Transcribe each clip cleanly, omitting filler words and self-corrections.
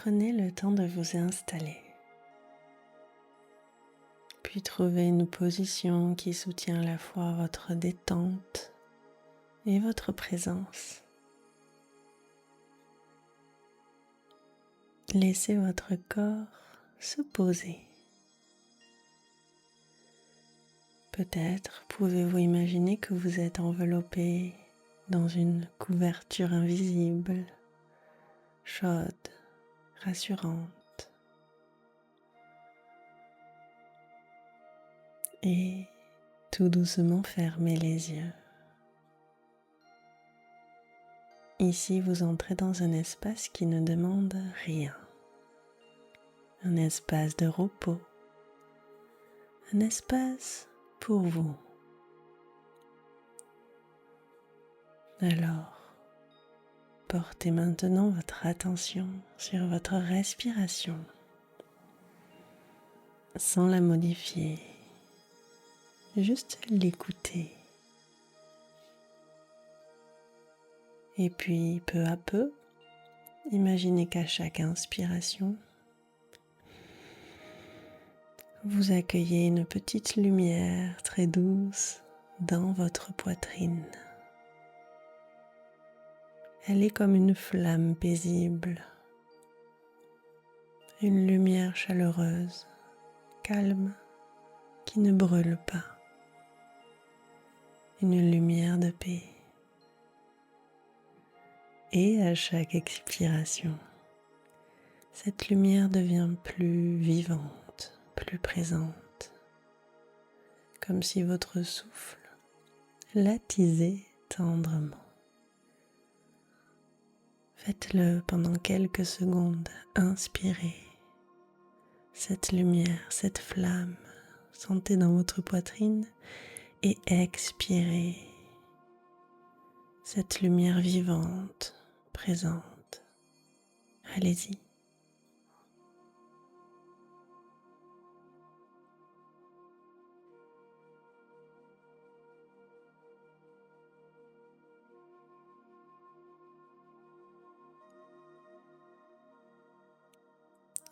Prenez le temps de vous installer, puis trouvez une position qui soutient à la fois votre détente et votre présence. Laissez votre corps se poser. Peut-être pouvez-vous imaginer que vous êtes enveloppé dans une couverture invisible, chaude, rassurante. Et tout doucement fermez les yeux. Ici, vous entrez dans un espace qui ne demande rien. Un espace de repos. Un espace pour vous. Alors, portez maintenant votre attention sur votre respiration sans la modifier, juste l'écouter. Et puis, peu à peu, imaginez qu'à chaque inspiration, vous accueillez une petite lumière très douce dans votre poitrine. Elle est comme une flamme paisible, une lumière chaleureuse, calme, qui ne brûle pas, une lumière de paix. Et à chaque expiration, cette lumière devient plus vivante, plus présente, comme si votre souffle l'attisait tendrement. Faites-le pendant quelques secondes, inspirez cette lumière, cette flamme, sentez dans votre poitrine et expirez cette lumière vivante, présente. Allez-y.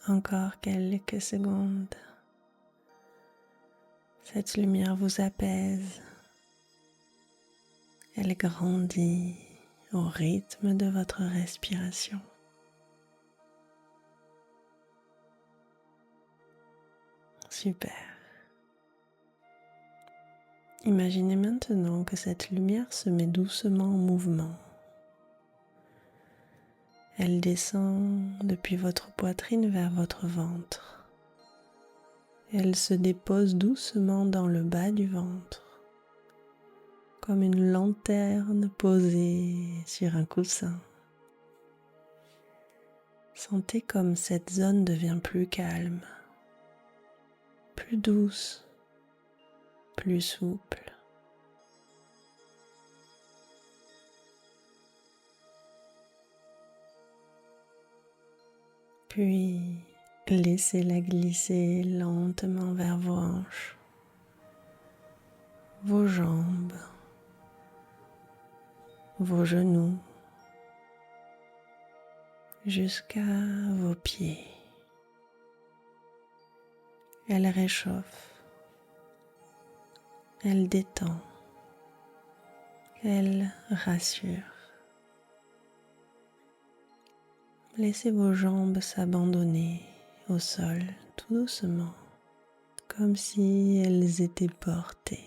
Encore quelques secondes. Cette lumière vous apaise. Elle grandit au rythme de votre respiration. Super. Imaginez maintenant que cette lumière se met doucement en mouvement. Elle descend depuis votre poitrine vers votre ventre. Elle se dépose doucement dans le bas du ventre, comme une lanterne posée sur un coussin. Sentez comme cette zone devient plus calme, plus douce, plus souple. Puis, laissez-la glisser lentement vers vos hanches, vos jambes, vos genoux, jusqu'à vos pieds. Elle réchauffe, elle détend, elle rassure. Laissez vos jambes s'abandonner au sol tout doucement, comme si elles étaient portées.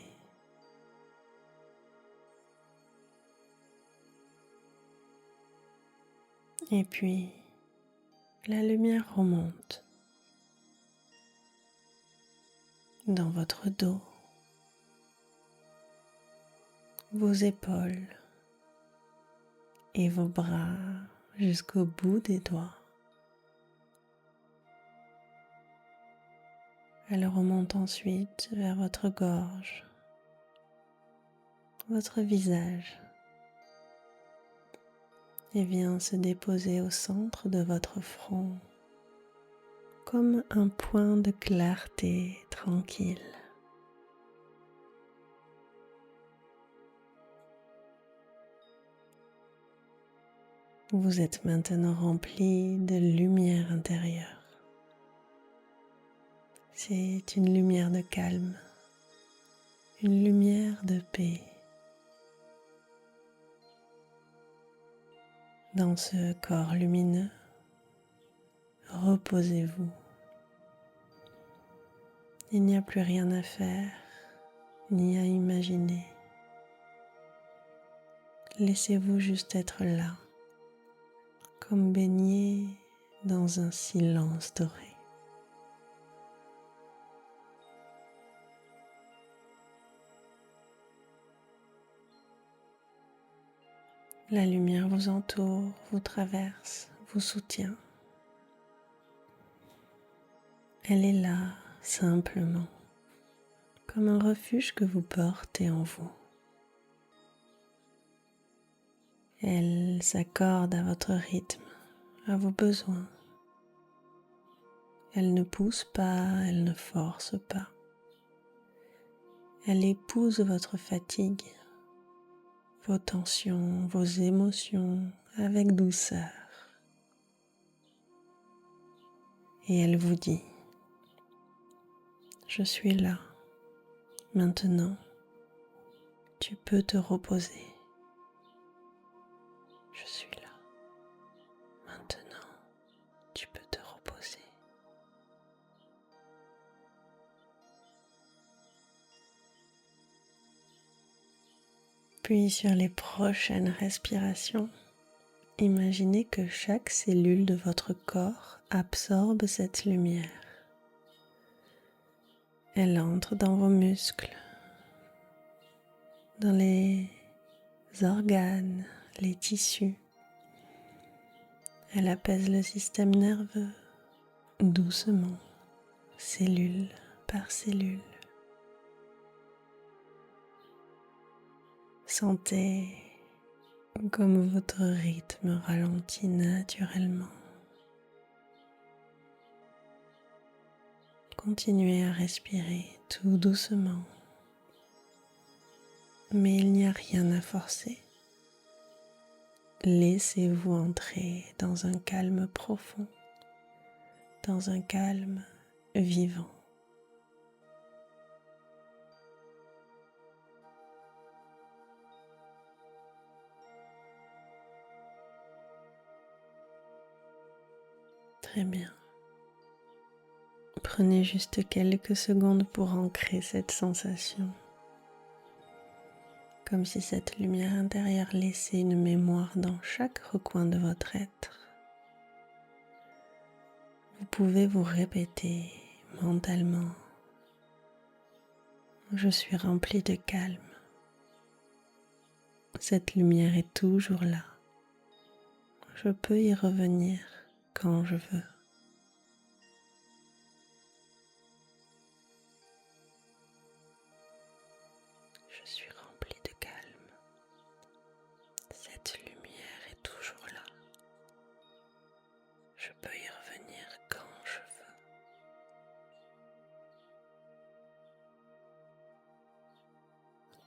Et puis, la lumière remonte dans votre dos, vos épaules et vos bras jusqu'au bout des doigts. Elle remonte ensuite vers votre gorge, votre visage et vient se déposer au centre de votre front comme un point de clarté tranquille. Vous êtes maintenant rempli de lumière intérieure. C'est une lumière de calme, une lumière de paix. Dans ce corps lumineux, reposez-vous. Il n'y a plus rien à faire, ni à imaginer. Laissez-vous juste être là, comme baigné dans un silence doré. La lumière vous entoure, vous traverse, vous soutient. Elle est là, simplement, comme un refuge que vous portez en vous. Elle s'accorde à votre rythme, à vos besoins. Elle ne pousse pas, elle ne force pas. Elle épouse votre fatigue, vos tensions, vos émotions avec douceur. Et elle vous dit, je suis là, maintenant, tu peux te reposer. Je suis là, maintenant, tu peux te reposer. Puis sur les prochaines respirations, imaginez que chaque cellule de votre corps absorbe cette lumière. Elle entre dans vos muscles, dans les organes, les tissus. Elle apaise le système nerveux doucement, cellule par cellule. Sentez comme votre rythme ralentit naturellement. Continuez à respirer tout doucement, mais il n'y a rien à forcer. Laissez-vous entrer dans un calme profond, dans un calme vivant. Très bien. Prenez juste quelques secondes pour ancrer cette sensation, comme si cette lumière intérieure laissait une mémoire dans chaque recoin de votre être. Vous pouvez vous répéter mentalement, je suis rempli de calme. Cette lumière est toujours là. Je peux y revenir quand je veux. Je suis rempli de calme. Cette lumière est toujours là. Je peux y revenir quand je veux.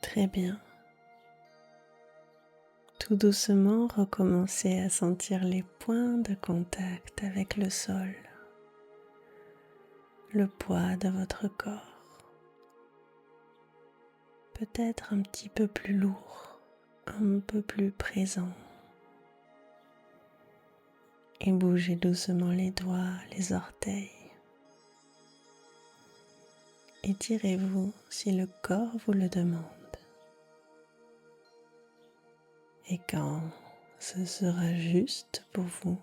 Très bien. Tout doucement, recommencez à sentir les points de contact avec le sol, le poids de votre corps. Peut-être un petit peu plus lourd, un peu plus présent. Et bougez doucement les doigts, les orteils. Étirez-vous si le corps vous le demande. Et quand ce sera juste pour vous,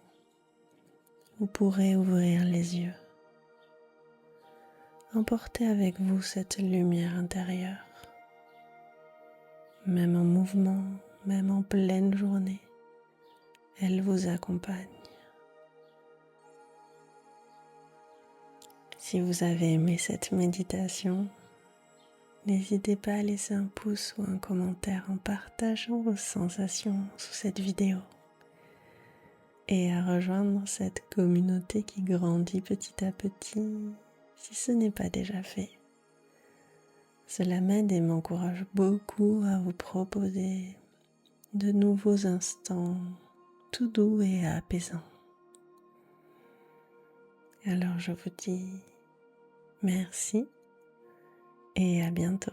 vous pourrez ouvrir les yeux. Emportez avec vous cette lumière intérieure. Même en mouvement, même en pleine journée, elle vous accompagne. Si vous avez aimé cette méditation, n'hésitez pas à laisser un pouce ou un commentaire en partageant vos sensations sous cette vidéo et à rejoindre cette communauté qui grandit petit à petit si ce n'est pas déjà fait. Cela m'aide et m'encourage beaucoup à vous proposer de nouveaux instants tout doux et apaisant. Alors je vous dis merci et à bientôt.